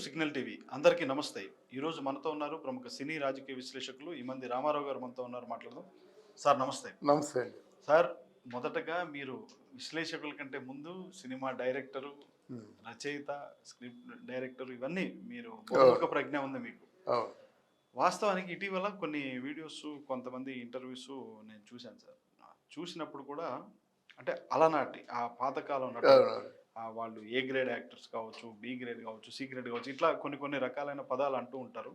Signal TV అందరికీ నమస్తే. ఈరోజు మనతో ఉన్నారు ప్రముఖ సినీ రాజకీయ విశ్లేషకులు ఇమంది రామారావు గారు మనతో ఉన్నారు. మాట్లాడదాం. సార్ నమస్తే. నమస్తే అండి. సార్, మొదటగా మీరు విశ్లేషకుల కంటే ముందు సినిమా డైరెక్టరు, రచయిత, స్క్రిప్ట్ డైరెక్టర్, ఇవన్నీ మీరు బహుముఖ ప్రజ్ఞ ఉంది మీకు. వాస్తవానికి ఇటీవల కొన్ని వీడియోస్, కొంతమంది ఇంటర్వ్యూస్ నేను చూశాను సార్. చూసినప్పుడు కూడా అంటే అలనాటి ఆ పాతకాలం వాళ్ళు ఏ గ్రేడ్ యాక్టర్స్ కావచ్చు, బి గ్రేడ్ కావచ్చు, సి గ్రేడ్ కావచ్చు, ఇట్లా కొన్ని రకాలైన పదాలు అంటూ ఉంటారు.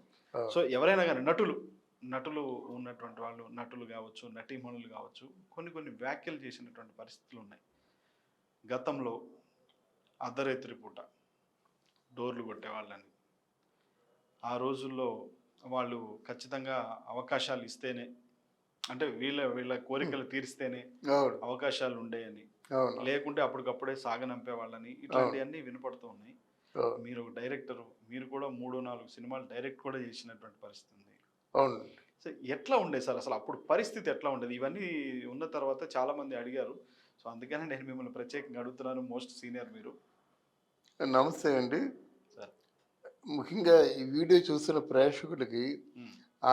సో ఎవరైనా కానీ నటులు ఉన్నటువంటి వాళ్ళు, నటులు కావచ్చు, నటీమణులు కావచ్చు, కొన్ని వ్యాఖ్యలు చేసినటువంటి పరిస్థితులు ఉన్నాయి. గతంలో అర్ధరాత్రి పూట డోర్లు కొట్టేవాళ్ళని, ఆ రోజుల్లో వాళ్ళు ఖచ్చితంగా అవకాశాలు ఇస్తేనే, అంటే వీళ్ళ కోరికలు తీరిస్తేనే అవకాశాలు ఉండేయని, లేకుంటే అప్పటికప్పుడే సాగనంపే వాళ్ళని, ఇట్లాంటివన్నీ వినపడుతూ ఉన్నాయి. మీరు ఒక డైరెక్టరు, మీరు కూడా 3-4 సినిమాలు డైరెక్ట్ కూడా చేసినటువంటి పరిస్థితి ఉంది. సో ఎట్లా ఉండేది సార్ అసలు అప్పుడు పరిస్థితి ఎట్లా ఉండేది? ఇవన్నీ ఉన్న తర్వాత చాలా మంది అడిగారు. సో అందుకనే నేను మిమ్మల్ని ప్రత్యేకంగా అడుగుతున్నాను. మోస్ట్ సీనియర్ మీరు. నమస్తే అండి. ముఖ్యంగా ఈ వీడియో చూసిన ప్రేక్షకులకి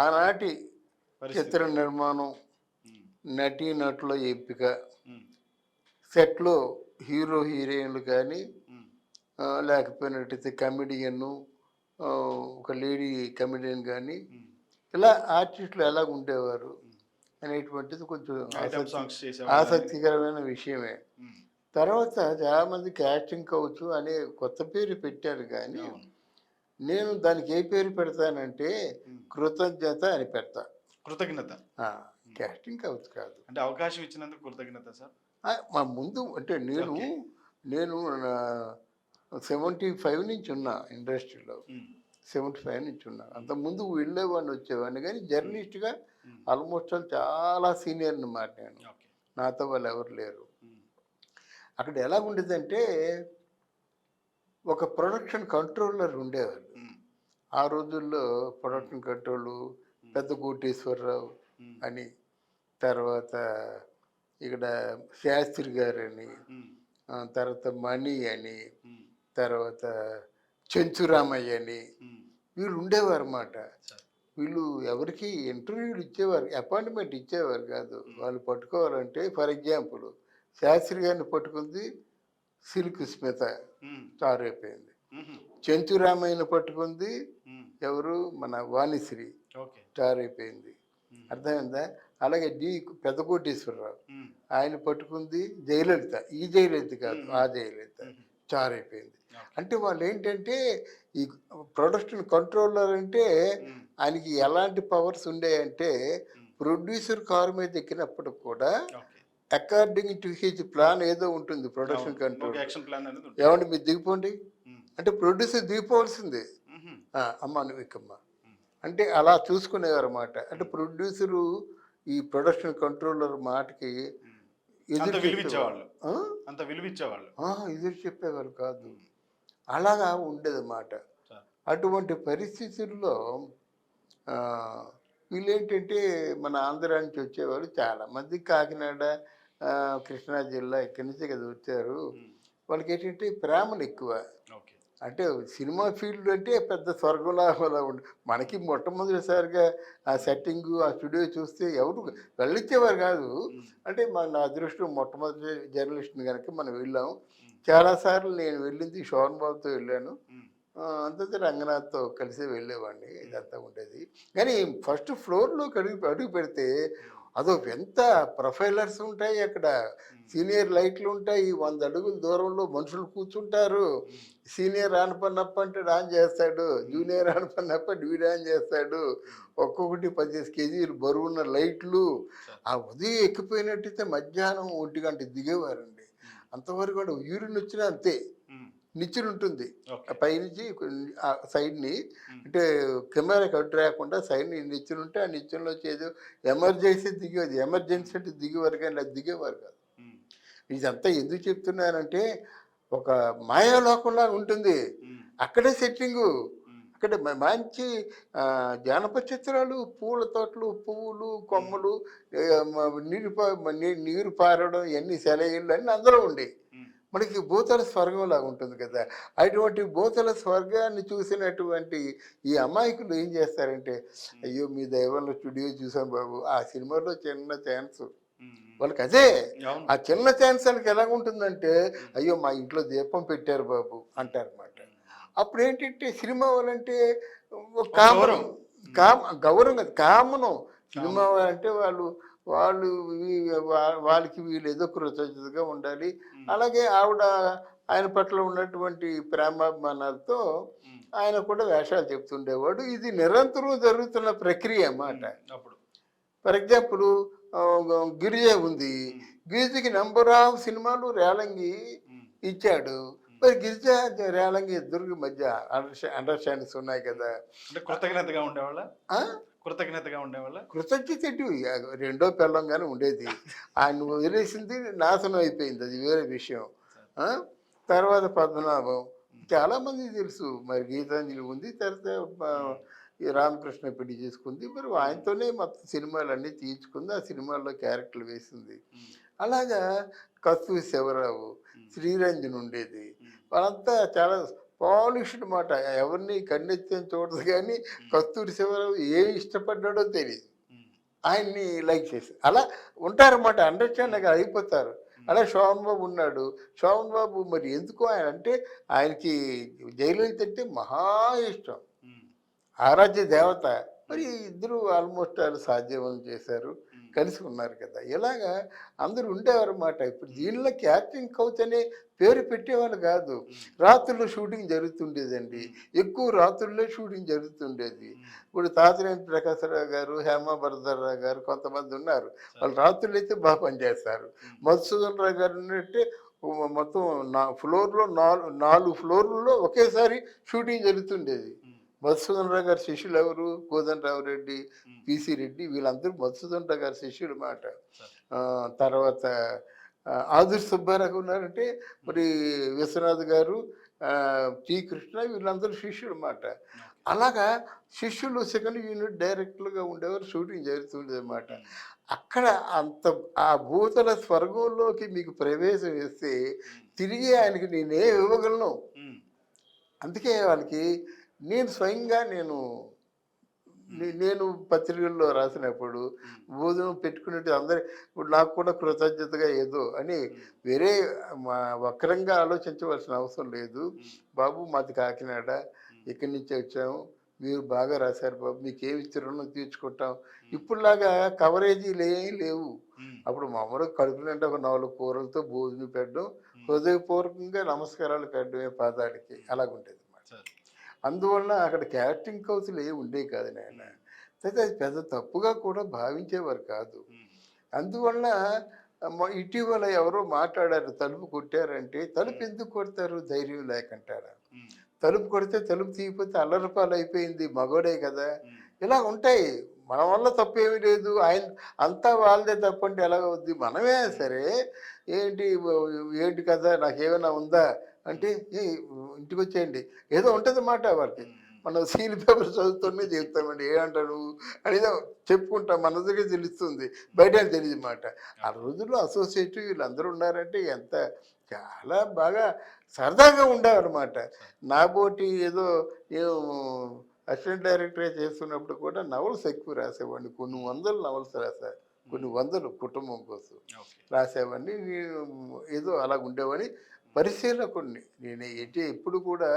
ఆనాటి చిత్ర నిర్మాణం, నటీనటుల ఎంపిక, సెట్లో హీరో హీరోయిన్లు కానీ, లేకపోయినట్టయితే కమెడియన్, ఒక లేడీ కమెడియన్ కానీ, ఇలా ఆర్టిస్టులు ఎలాగ ఉండేవారు అనేటువంటిది కొంచెం ఆసక్తికరమైన విషయమే. తర్వాత చాలామంది క్యాస్టింగ్ కౌచ్ అనే కొత్త పేరు పెట్టారు, కానీ నేను దానికి ఏ పేరు పెడతానంటే కృతజ్ఞత అని పెడతా. కృతజ్ఞత. క్యాస్టింగ్ కౌచ్ కాదు, అంటే అవకాశం ఇచ్చినందుకు కృతజ్ఞత సార్. మా ముందు అంటే నేను 75 నుంచి ఉన్నా ఇండస్ట్రీలో. 75 నుంచి ఉన్నా. అంతకుముందు వెళ్ళేవాడిని, వచ్చేవాడిని, కానీ జర్నలిస్ట్గా ఆల్మోస్ట్ చాలా సీనియర్ అన్నమాట నేను. నాతో వాళ్ళు ఎవరు లేరు. అక్కడ ఎలా ఉండేదంటే ఒక ప్రొడక్షన్ కంట్రోలర్ ఉండేవాళ్ళు. ఆ రోజుల్లో ప్రొడక్షన్ కంట్రోలు పెద్ద కోటేశ్వరరావు అని, తర్వాత ఇక్కడ శాస్త్రి గారు అని, తర్వాత మణి అని, తర్వాత చెంచురామయ్య అని, వీళ్ళు ఉండేవారు అన్నమాట. వీళ్ళు ఎవరికి ఇంటర్వ్యూలు ఇచ్చేవారు, అపాయింట్మెంట్ ఇచ్చేవారు కాదు. వాళ్ళు పట్టుకోవాలంటే, ఫర్ ఎగ్జాంపుల్ శాస్త్రి గారిని పట్టుకుంది సిల్క్ స్మిత, స్టార్ అయిపోయింది. చెంచురామయ్యని పట్టుకుంది ఎవరు, మన వాణిశ్రీ, స్టార్ అయిపోయింది. అర్థమైందా? అలాగే పెద్ద కోటేశ్వరరావు, ఆయన పట్టుకుంది జయలలిత, ఈ జయలలిత కాదు, ఆ జయలలిత, స్టార్ అయిపోయింది. అంటే వాళ్ళు ఏంటంటే ఈ ప్రొడక్షన్ కంట్రోలర్ అంటే ఆయనకి ఎలాంటి పవర్స్ ఉండేయంటే, ప్రొడ్యూసర్ కారు మీద ఎక్కినప్పుడు కూడా అకార్డింగ్ టు హిజ్ ప్లాన్ ఏదో ఉంటుంది ప్రొడక్షన్ కంట్రోల్. ఏమంటే మీరు దిగిపోండి అంటే ప్రొడ్యూసర్ దిగిపోవాల్సిందే. అమ్మ నువ్వు ఎక్కమ్మా అంటే అలా చూసుకునేవారు అన్నమాట. అంటే ప్రొడ్యూసరు ఈ ప్రొడక్షన్ కంట్రోలర్ మాటకి ఎదురు చెప్పేవాళ్ళు కాదు. అలాగా ఉండేదన్నమాట. అటువంటి పరిస్థితుల్లో వీళ్ళేంటంటే మన ఆంధ్ర నుంచి వచ్చేవారు చాలామంది, కాకినాడ, కృష్ణా జిల్లా, ఇక్కడి నుంచే కదా వచ్చారు. వాళ్ళకి ఏంటంటే ప్రేమలు ఎక్కువ. అంటే సినిమా ఫీల్డ్ అంటే పెద్ద స్వర్గంలాగా ఉండి, మనకి మొట్టమొదటిసారిగా ఆ సెట్టింగు, ఆ స్టూడియో చూస్తే ఎవరు వెళ్ళిచ్చేవారు కాదు. అంటే నా అదృష్టం, మొట్టమొదటి జర్నలిస్ట్ని కనుక మనం వెళ్ళాం. చాలాసార్లు నేను వెళ్ళింది శోభన్ బాబుతో వెళ్ళాను, అంతే రంగనాథ్తో కలిసి వెళ్ళేవాడిని. ఇదంతా ఉండేది. కానీ ఫస్ట్ ఫ్లోర్లోకి అడుగు పెడితే అదో ఎంత ప్రొఫైలర్స్ ఉంటాయి అక్కడ, సీనియర్ లైట్లు ఉంటాయి, 100 అడుగుల దూరంలో మనుషులు కూర్చుంటారు. సీనియర్ ఆనపన్నప్ప అంటే ఆన్ చేస్తాడు, జూనియర్ ఆనపన్నప్ప వీడు ఆన్ చేస్తాడు. ఒక్కొక్కటి 15 కేజీలు బరువున్న లైట్లు. ఆ ఉదయం ఎక్కిపోయినట్టయితే మధ్యాహ్నం 1 గంట దిగేవారండి. అంతవరకు కూడా యూరిన్ వచ్చినా అంతే, నిచ్చెన ఉంటుంది పైనుంచి సైడ్ని, అంటే కెమెరాకి అడ్డు రాకుండా సైడ్ని నిచ్చెన ఉంటే ఆ నిచ్చెనలో ఏదో ఎమర్జెన్సీ దిగేది, ఎమర్జెన్సీ అంటే దిగేవారు, కానీ అది దిగేవారు కాదు. ఇదంతా ఎందుకు చెప్తున్నానంటే ఒక మాయాలోకంలా ఉంటుంది అక్కడే సెట్టింగు. అక్కడ మంచి జానపద చిత్రాలు, పూల తోటలు, పువ్వులు, కొమ్మలు, నీరు పారడం, ఇవన్నీ సెలయిళ్ళు అన్నీ అందులో ఉండే. మనకి భూతల స్వర్గం లాగా ఉంటుంది కదా. అటువంటి భూతల స్వర్గాన్ని చూసినటువంటి ఈ అమాయకులు ఏం చేస్తారంటే, అయ్యో మీ దయ వల్ల స్టూడియో చూసాం బాబు, ఆ సినిమాలో చిన్న ఛాన్స్ వాళ్ళకి అదే. అవును. ఆ చిన్న ఛాన్స్ వాళ్ళకి ఎలాగుంటుందంటే, అయ్యో మా ఇంట్లో దీపం పెట్టారు బాబు అంటారన్నమాట. అప్పుడు ఏంటంటే సినిమా వాళ్ళంటే ఒక కామనం, గౌరవం కాదు, కామనం. సినిమా అంటే వాళ్ళు వాళ్ళు వాళ్ళకి వీళ్ళు ఏదో కృతజ్ఞతగా ఉండాలి. అలాగే ఆవిడ ఆయన పట్ల ఉన్నటువంటి ప్రేమాభిమానాలతో ఆయన కూడా వేషాలు చెప్తుండేవాడు. ఇది నిరంతరం జరుగుతున్న ప్రక్రియ అన్నమాట. అప్పుడు ఫర్ ఎగ్జాంపుల్ గిరిజ ఉంది. గిరిజకి నెంబర్ ఆఫ్ సినిమాలు రేలంగి ఇచ్చాడు. మరి గిరిజ రేలంగి ఇద్దరికి మధ్య అండర్స్టాండింగ్స్ ఉన్నాయి కదా. అంటే కృతజ్ఞతగా ఉండేవాళ్ళ, ఆ? కృతజ్ఞతగా ఉండేవాళ్ళ. కృతజ్ఞత రెండో పిల్లంగానే ఉండేది. ఆయన వదిలేసింది నాశనం అయిపోయింది, అది వేరే విషయం. ఆ? తర్వాత పద్మనాభం చాలామంది తెలుసు. మరి గీతాంజలి ఉంది, తర్వాత ఈ రామకృష్ణ పెళ్లి చేసుకుంది. మరి ఆయనతోనే మొత్తం సినిమాలన్నీ తీర్చుకుంది, ఆ సినిమాల్లో క్యారెక్టర్లు వేసింది. అలాగా కస్తూరి శివరావు, శ్రీరంజన్ ఉండేది. వాళ్ళంతా చాలా పాలిష్డ్ మాట, ఎవరిని కన్నెత్తిని చూడదు. కానీ కస్తూరి శివరావు ఏమి ఇష్టపడ్డాడో తెలియదు, ఆయన్ని లైక్ చేసి అలా ఉంటారన్నమాట. అండర్స్టాండ్ అయిపోతారు. అలా శోభన్ బాబు ఉన్నాడు. శోభన్ బాబు మరి ఎందుకు ఆయన అంటే, ఆయనకి జయలలిత అంటే మహా ఇష్టం, ఆరాధ్య దేవత. మరి ఇద్దరు ఆల్మోస్ట్ వాళ్ళు సాధ్యం చేశారు, కలిసి ఉన్నారు కదా. ఇలాగా అందరూ ఉండేవారు అన్నమాట. ఇప్పుడు దీనిలో యాక్టింగ్ కౌచ్ అనే పేరు పెట్టేవాళ్ళు కాదు. రాత్రుల్లో షూటింగ్ జరుగుతుండేదండి, ఎక్కువ రాత్రుల్లో షూటింగ్ జరుగుతుండేది. ఇప్పుడు తాతినేని ప్రకాశరావు గారు, హేమా భరద్వాజరావు గారు కొంతమంది ఉన్నారు. వాళ్ళు రాత్రులు అయితే బాగా పనిచేస్తారు. మధుసూదన్ రావు గారు ఉన్నట్టే మొత్తం ఫ్లోర్లో 4 ఫ్లోర్లలో ఒకేసారి షూటింగ్ జరుగుతుండేది. మధుసూదన్ రావు గారి శిష్యులు ఎవరు? కోదండరావు రెడ్డి, పిసి రెడ్డి, వీళ్ళందరూ మధుసూదన్ రావు గారి శిష్యుడు మాట. తర్వాత ఆదుర్ సుబ్బారావు ఉన్నారంటే మరి విశ్వనాథ్ గారు, టి కృష్ణ, వీళ్ళందరూ శిష్యుడు మాట. అలాగా శిష్యులు సెకండ్ యూనిట్ డైరెక్టర్లుగా ఉండేవారు, షూటింగ్ జరుగుతుండేది అన్నమాట. అక్కడ అంత ఆ భూతల స్వర్గంలోకి మీకు ప్రవేశం ఇస్తే తిరిగి ఆయనకి నేనే ఇవ్వగలను. అందుకే వాళ్ళకి నేను స్వయంగా నేను పత్రికల్లో రాసినప్పుడు భోజనం పెట్టుకునేట్టు అందరి ఇప్పుడు నాకు కూడా కృతజ్ఞతగా ఏదో అని వేరే వక్రంగా ఆలోచించవలసిన అవసరం లేదు. బాబు మాది కాకినాడ, ఇక్కడి నుంచి వచ్చాము, మీరు బాగా రాశారు బాబు, మీకు ఏమి ఇచ్చి రుణం తీర్చుకుంటాం. ఇప్పుడులాగా కవరేజీలు ఏం లేవు. అప్పుడు మామూలుగా కడుపు నిండా ఒక 4 కూరలతో భోజనం పెట్టడం, హృదయపూర్వకంగా నమస్కారాలు పెట్టడమే పాదానికి, అలాగుండేది. అందువలన అక్కడ యాక్టింగ్ కౌన్సిల్ ఏమి ఉండేవి కాదు నాయన. అయితే అది పెద్ద తప్పుగా కూడా భావించేవారు కాదు. అందువలన ఇటీవల ఎవరో మాట్లాడారు, తలుపు కొట్టారంటే, తలుపు ఎందుకు కొడతారు? ధైర్యం లేకంటారా? తలుపు కొడితే తలుపు తీయకపోతే అల్లరిపాలు అయిపోయింది, మగోడే కదా. ఇలా ఉంటాయి. మన వల్ల తప్పేమీ లేదు, ఆయన అంతా వాళ్ళదే తప్పంటే ఎలాగవుద్ది? మనమే సరే ఏంటి కదా, నాకేమైనా ఉందా అంటే ఇంటికి వచ్చేయండి ఏదో ఉంటుంది మాట. వాళ్ళకి మనం సీల్ పేపర్ చదువుతూనే చెప్తామండి, ఏమంటారు అనేది చెప్పుకుంటాం, మన దగ్గర తెలుస్తుంది, బయట తెలియదు మాట. ఆ రోజుల్లో అసోసియేటివ్ వీళ్ళందరూ ఉన్నారంటే ఎంత చాలా బాగా సరదాగా ఉండేవారన్నమాట. నాబోటి ఏదో అసిస్టెంట్ డైరెక్టరే చేస్తున్నప్పుడు కూడా నవల్స్ ఎక్కువ రాసేవాడిని. కొన్ని 100 నవల్స్ రాశాను, కొన్ని 100 కుటుంబం కోసం రాసేవాడిని. నేను ఏదో అలా ఉండేవాడిని, పరిశీలకుడిని. నేను ఎప్పుడు కూడా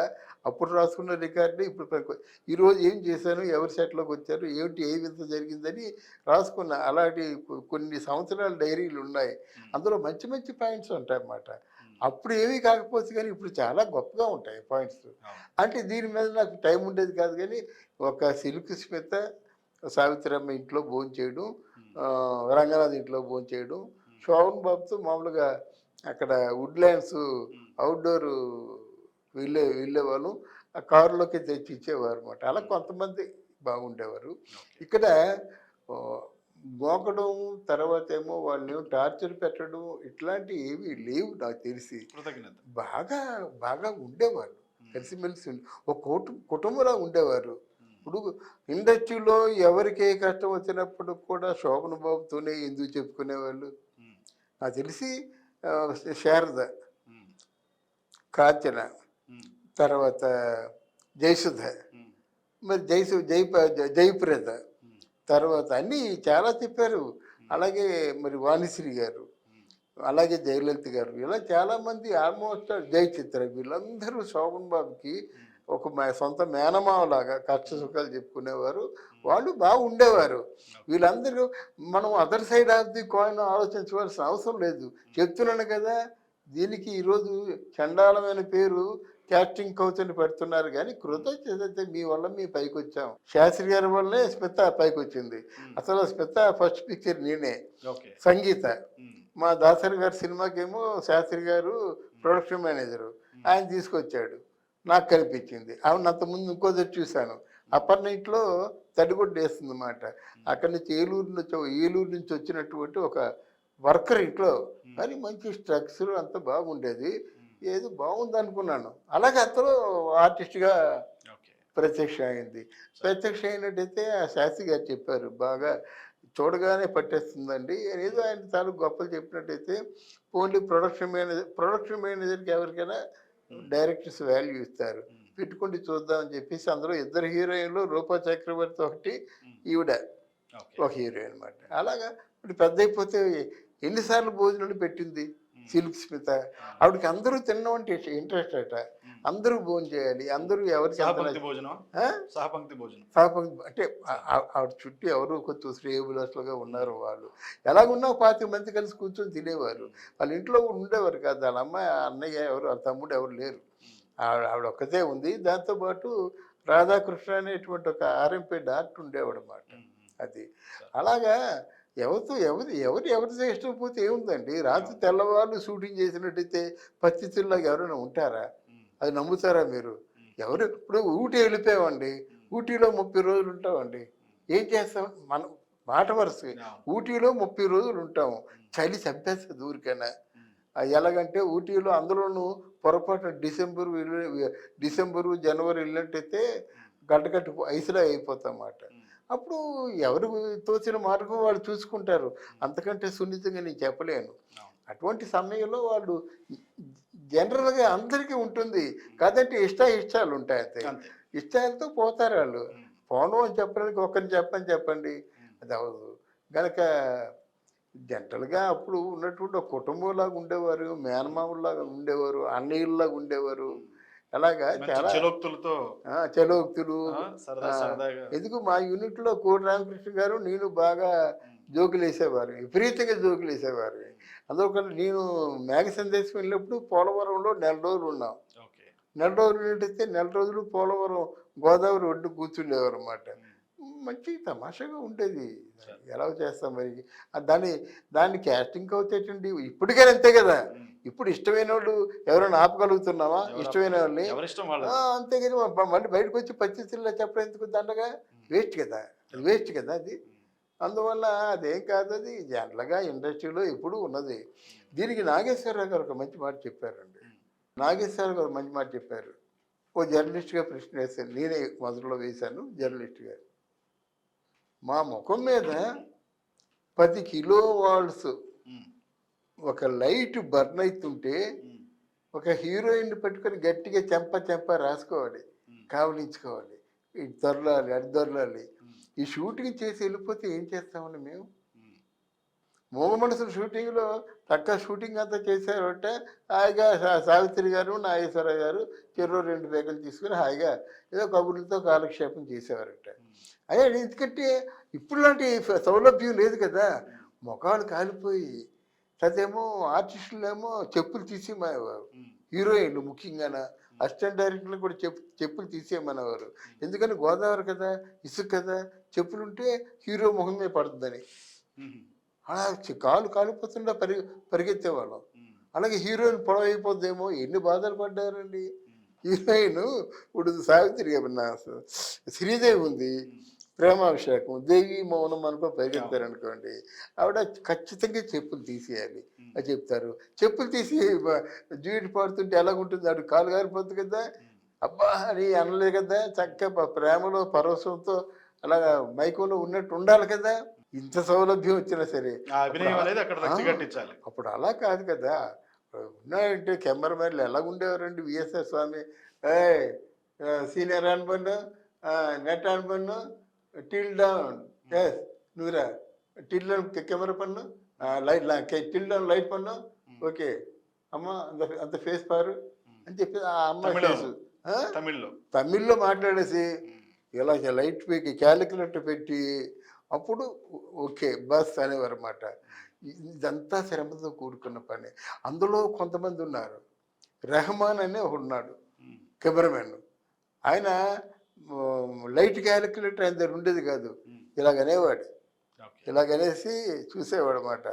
అప్పుడు రాసుకున్న రికార్డు ఇప్పుడు ఈరోజు ఏం చేశాను, ఎవరి సెట్లోకి వచ్చారు, ఏ వింత జరిగిందని రాసుకున్న అలాంటి కొన్ని సంవత్సరాల డైరీలు ఉన్నాయి. అందులో మంచి మంచి పాయింట్స్ ఉంటాయి అన్నమాట. అప్పుడు ఏమీ కాకపోతే కానీ ఇప్పుడు చాలా గొప్పగా ఉంటాయి పాయింట్స్. అంటే దీని మీద నాకు టైం ఉండేది కాదు. కానీ ఒక సిల్క్ స్మిత, సావిత్రమ్మ ఇంట్లో భోజనం చేయడం, రంగనాథ్ ఇంట్లో భోజనం చేయడం, శోభన్ బాబుతో మామూలుగా అక్కడ వుడ్లాండ్స్ అవుట్డోర్ వెళ్ళేవాళ్ళు, ఆ కారులోకి తెచ్చి ఇచ్చేవారు అనమాట. అలా కొంతమంది బాగుండేవారు. ఇక్కడ మోకడం, తర్వాత ఏమో వాళ్ళని టార్చర్ పెట్టడం, ఇట్లాంటివి ఏమీ లేవు నాకు తెలిసి. బాగా బాగా ఉండేవారు, కలిసిమెలిసి ఒక కుటుంబంలో ఉండేవారు. ఇప్పుడు ఇండస్ట్రీలో ఎవరికి ఏ కష్టం వచ్చినప్పుడు కూడా శోభన్ బాబుతోనే ఎందుకు చెప్పుకునేవాళ్ళు. నాకు తెలిసి శారద కాంచన, తర్వాత జయసుధ, మరి జయప్రద, తర్వాత అన్నీ చాలా చెప్పారు. అలాగే మరి వాణిశ్రీ గారు, అలాగే జయలలిత గారు, ఇలా చాలామంది ఆల్మోస్ట్ జయచిత్ర, వీళ్ళందరూ శోభన్ బాబుకి ఒక సొంత మేనమావలాగా కష్ట సుఖాలు చెప్పుకునేవారు. వాళ్ళు బాగా ఉండేవారు. వీళ్ళందరూ మనం other side of the coin ఆలోచించవలసిన అవసరం లేదు. చెప్తున్నాను కదా, దీనికి ఈరోజు చండాలమైన పేరు క్యాస్టింగ్ కౌచ్ అని పెడుతున్నారు. కానీ కృతజ్ఞత మీ వల్ల మీ పైకి వచ్చాం. శాస్త్రి గారి వల్లే స్మిత పైకి వచ్చింది. అసలు స్మిత ఫస్ట్ పిక్చర్ నేనే. సంగీత మా దాసరి గారి సినిమాకేమో శాస్త్రి గారు ప్రొడక్షన్ మేనేజరు, ఆయన తీసుకొచ్చాడు. నాకు కనిపించింది. ఆవిడ అంతకుముందు ఇంకోసారి చూశాను. అప్పర్ నైట్లో తడిగుడ్డ వేస్తుంది అన్నమాట. అక్కడి నుంచి ఏలూరు నుంచి వచ్చినటువంటి ఒక వర్కర్ ఇంట్లో, కానీ మంచి స్ట్రక్చర్ అంతా బాగుండేది. ఏదో బాగుంది అనుకున్నాను. అలాగే అతను ఆర్టిస్ట్గా ప్రత్యక్ష అయింది. ప్రత్యక్ష అయినట్టయితే ఆ శాస్త్రి గారు చెప్పారు, బాగా చూడగానే పట్టేస్తుందండి ఏదో ఆయన చాలా గొప్పలు చెప్పినట్టయితే. ఓన్లీ ప్రొడక్షన్ మేనేజర్కి ఎవరికైనా డైరెక్టర్స్ వాల్యూ ఇస్తారు, పెట్టుకుంటే చూద్దామని చెప్పేసి అందులో ఇద్దరు హీరోయిన్లు, రూపా చక్రవర్తి ఒకటి, ఈవిడ ఒక హీరోయిన్ అనమాట. అలాగా ఇప్పుడు పెద్ద అయిపోతే ఎన్నిసార్లు భోజనాలు పెట్టింది సిల్క్ స్మిత. ఆవిడకి అందరూ తినడం అంటే ఇంట్రెస్ట్ అట. అందరూ భోజనం చేయాలి, అందరూ ఎవరికి సహపంక్తి అంటే ఆవిడ చుట్టూ ఎవరు కొంచెం శ్రేయబులస్లుగా ఉన్నారు. వాళ్ళు ఎలాగున్నా 25 మంది కలిసి కూర్చొని తినేవారు. వాళ్ళ ఇంట్లో ఉండేవారు కాదు. వాళ్ళ అమ్మాయి, అన్నయ్య ఎవరు, వాళ్ళ తమ్ముడు ఎవరు లేరు. ఆవిడ ఒక్కతే ఉంది. దాంతోపాటు రాధాకృష్ణ అనేటువంటి ఒక ఆర్ఎంపీ డాక్టర్ ఉండేవాడు అన్నమాట. అది అలాగా ఎవరితో ఇష్టం పోతే ఏముందండి. రాత్రి తెల్లవాళ్ళు షూటింగ్ చేసినట్టయితే పరిస్థితుల్లాగా ఎవరైనా ఉంటారా? అది నమ్ముతారా మీరు? ఇప్పుడు ఊటీ వెళ్ళిపోయామండి, ఊటీలో 30 రోజులు ఉంటామండి. ఏం చేస్తాం మనం? మాట వరుసగా ఊటీలో 30 రోజులు ఉంటాము. చలి చంపేస్తుంది ఊరికైనా. ఎలాగంటే ఊటీలో అందులోనూ పొరపాటు డిసెంబరు జనవరి వెళ్ళినట్టయితే గడ్డగట్టు ఐసులా అయిపోతాం అన్నమాట. అప్పుడు ఎవరు తోచిన మార్గం వాళ్ళు చూసుకుంటారు. అంతకంటే సున్నితంగా నేను చెప్పలేను. అటువంటి సమయంలో వాళ్ళు జనరల్గా అందరికీ ఉంటుంది కాదంటే ఇష్టాలు ఉంటాయి. అంతే, ఇష్టాలతో పోతారు వాళ్ళు. పోను అని చెప్పడానికి ఒకరిని చెప్పండి, అది అవ్వదు. కనుక జనరల్గా అప్పుడు ఉన్నటువంటి ఒక కుటుంబంలాగా ఉండేవారు, మేనమామలాగా ఉండేవారు, అన్నయ్యలాగా ఉండేవారు. అలాగా చాలా చలోక్తులు. ఎందుకు మా యూనిట్లో కోటి రామకృష్ణ గారు నేను బాగా జోకులు వేసేవారు, విపరీతంగా జోకులు వేసేవారు. అందుకని నేను మేఘ సందేశం వెళ్ళినప్పుడు పోలవరంలో 4 రోజులు ఉన్నాం. 4 రోజులు ఏంటైతే 4 రోజులు పోలవరం గోదావరి ఒడ్డు కూర్చుండేవారు అన్నమాట. మంచి తమాషాగా ఉండేది. ఎలా చేస్తాం మరి దాన్ని క్యాస్టింగ్ అవుతాయండి. ఇప్పటికైనా అంతే కదా. ఇప్పుడు ఇష్టమైన వాళ్ళు ఎవరైనా ఆపగలుగుతున్నావా? ఇష్టమైన వాళ్ళని అంతే కదా. మళ్ళీ బయటకు వచ్చి పరిస్థితుల్లో చెప్పడం ఎందుకు? దండగా వేస్ట్ కదా, అది వేస్ట్ కదా అది. అందువల్ల అదేం కాదు. అది జనరల్గా ఇండస్ట్రీలో ఎప్పుడూ ఉన్నది. దీనికి నాగేశ్వరరావు గారు ఒక మంచి మాట చెప్పారండి. నాగేశ్వరరావు గారు మంచి మాట చెప్పారు. ఓ జర్నలిస్ట్గా ప్రశ్న వేశాను, నేనే మొదట్లో వేశాను జర్నలిస్ట్గా. మా ముఖం మీద 10 కిలోవాట్స్ ఒక లైట్ బర్న్ అవుతుంటే ఒక హీరోయిన్ పెట్టుకొని గట్టిగా చెంప రాసుకోవాలి, కావలించుకోవాలి, ఇటు దొరలాలి, అటు దొరలాలి. ఈ షూటింగ్ చేసి వెళ్ళిపోతే ఏం చేస్తామని మేము. మూగ మనసుల షూటింగ్లో చక్కగా షూటింగ్ అంతా చేశారంటే హాయిగా సావిత్రి గారు, నాగేశ్వరరావు గారు చెరో 2 పేకలు తీసుకుని హాయిగా ఏదో కబుర్లతో కాలక్షేపం చేసేవారట. అదే ఎందుకంటే ఇప్పుడు లాంటి సౌలభ్యం లేదు కదా. ముఖాలు కాలిపోయి అదేమో ఆర్టిస్టులేమో చెప్పులు తీసేయమనేవారు. హీరోయిన్లు ముఖ్యంగా అసిస్టెంట్ డైరెక్టర్లు కూడా చెప్పులు తీసేయమనేవారు. ఎందుకని గోదావరి కదా, ఇసుక కదా, చెప్పులుంటే హీరో ముఖం మీద పడుతుందని. అలా కాలు కాలిపోతుండే పరిగెత్తేవాళ్ళం. అలాగే హీరోయిన్ పొడవ అయిపోద్దేమో, ఎన్ని బాధలు పడ్డారండి. హీరోయిన్ ఇప్పుడు సావిత్రి శ్రీదేవి ఉంది, ప్రేమాభిషేకం, దేవి మౌనం అనుకో పరిగెత్తారనుకోండి, ఆవిడ ఖచ్చితంగా చెప్పులు తీసేయాలి అని చెప్తారు. చెప్పులు తీసి డ్యూటీ పాడుతుంటే ఎలాగుంటుంది? ఆవిడ కాలు గారిపోతుంది కదా, అబ్బా అని అనలే కదా. చక్కగా ప్రేమలో పరవశంతో అలాగా మైకంలో ఉన్నట్టు ఉండాలి కదా. ఇంత సౌలభ్యం వచ్చినా సరే అభినయం అనేది అక్కడ రచ్చగట్టించాలి. అప్పుడు అలా కాదు కదా. ఉన్నాయంటే కెమెరామెన్లు ఎలా ఉండేవారండి విఎస్ఆర్ స్వామి ఏ సీనియర్ అనుపన్ను నెట్ అనుపన్ను టిల్ డౌన్ ఎస్ నువ్వురా టిల్ డౌన్ కెమెరా పన్ను లైట్ టిల్ డౌన్ లైట్ పన్ను ఓకే అమ్మ అంత ఫేస్ పారు అని చెప్పి ఆ అమ్మాయి ఫేసు తమిళ్లో మాట్లాడేసి ఇలా లైట్ పెట్టి క్యాలిక్యులేటర్ పెట్టి అప్పుడు ఓకే బస్ అనేవారు అన్నమాట. ఇదంతా శ్రమతో కూడుకున్న పని. అందులో కొంతమంది ఉన్నారు. రెహమాన్ అనే ఒకడున్నాడు కెమెరామెన్. ఆయన లైట్ క్యాలిక్యులేటర్ ఆయన దగ్గర ఉండేది కాదు, ఇలాగనేవాడు. ఇలాగనేసి చూసేవాడు అన్నమాట.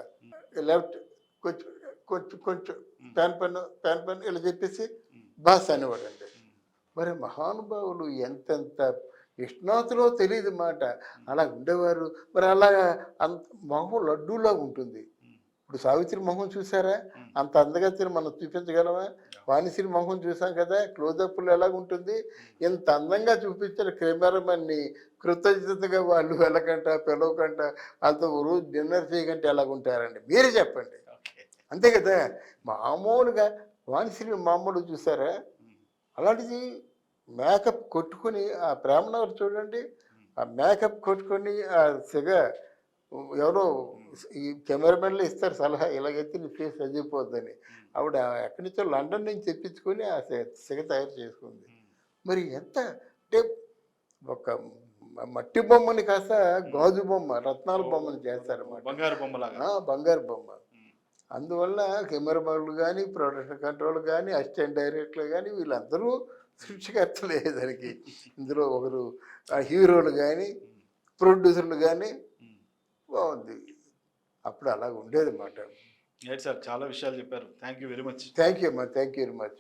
లెఫ్ట్ కొంచెం కొంచెం కొంచెం ప్యాన్ పన్ను ఇలా చెప్పేసి బాస్ అనేవాడు అండి. మరి మహానుభావులు ఎంతెంత నిష్ణాతులో తెలియదు మాట అలా ఉండేవారు. మరి అలాగా అంత మొహం లడ్డూలాగా ఉంటుంది. ఇప్పుడు సావిత్రి మొహం చూసారా, అంత అందగతిని మనం చూపించగలమా? వాణిశ్రీ మొహం చూసాం కదా, క్లోజప్లు ఎలాగుంటుంది. ఇంత అందంగా చూపించిన కెమెరామెన్ని కృతజ్ఞతగా వాళ్ళు వెళ్ళకంట పిలవకంట అంత రోజు డిన్నర్ చేయకంటే ఎలాగుంటారండి మీరే చెప్పండి. అంతే కదా. మామూలుగా వాణిశ్రీ మామూలు చూసారా, అలాంటిది మేకప్ కొట్టుకొని ఆ ప్రేమనగర్ చూడండి, ఆ మేకప్ కొట్టుకొని ఆ సిగ ఎవరో ఈ కెమెరామెన్లు ఇస్తారు సలహా, ఇలాగైతే నీ ఫేస్ అదిపోద్దని. ఆవిడ ఎక్కడి నుంచో లండన్ నుంచి తెప్పించుకొని ఆ సిగ తయారు చేసుకుంది. మరి ఎంత అంటే ఒక మట్టి బొమ్మని కాస్త గాజు బొమ్మ రత్నాల బొమ్మని చేస్తారన్నమాట, బంగారు బొమ్మ. అందువల్ల కెమెరామెన్లు కానీ ప్రొడక్షన్ కంట్రోల్ కానీ అసిస్టెంట్ డైరెక్టర్లు కానీ వీళ్ళందరూ సృష్టికర్తలే దానికి. ఇందులో ఒకరు హీరోలు కానీ ప్రొడ్యూసర్లు కానీ బాగుంది. అప్పుడు అలాగ ఉండేది అన్నమాట. సార్ చాలా విషయాలు చెప్పారు. Thank you very much. Thank you అమ్మా, థ్యాంక్ యూ వెరీ మచ్.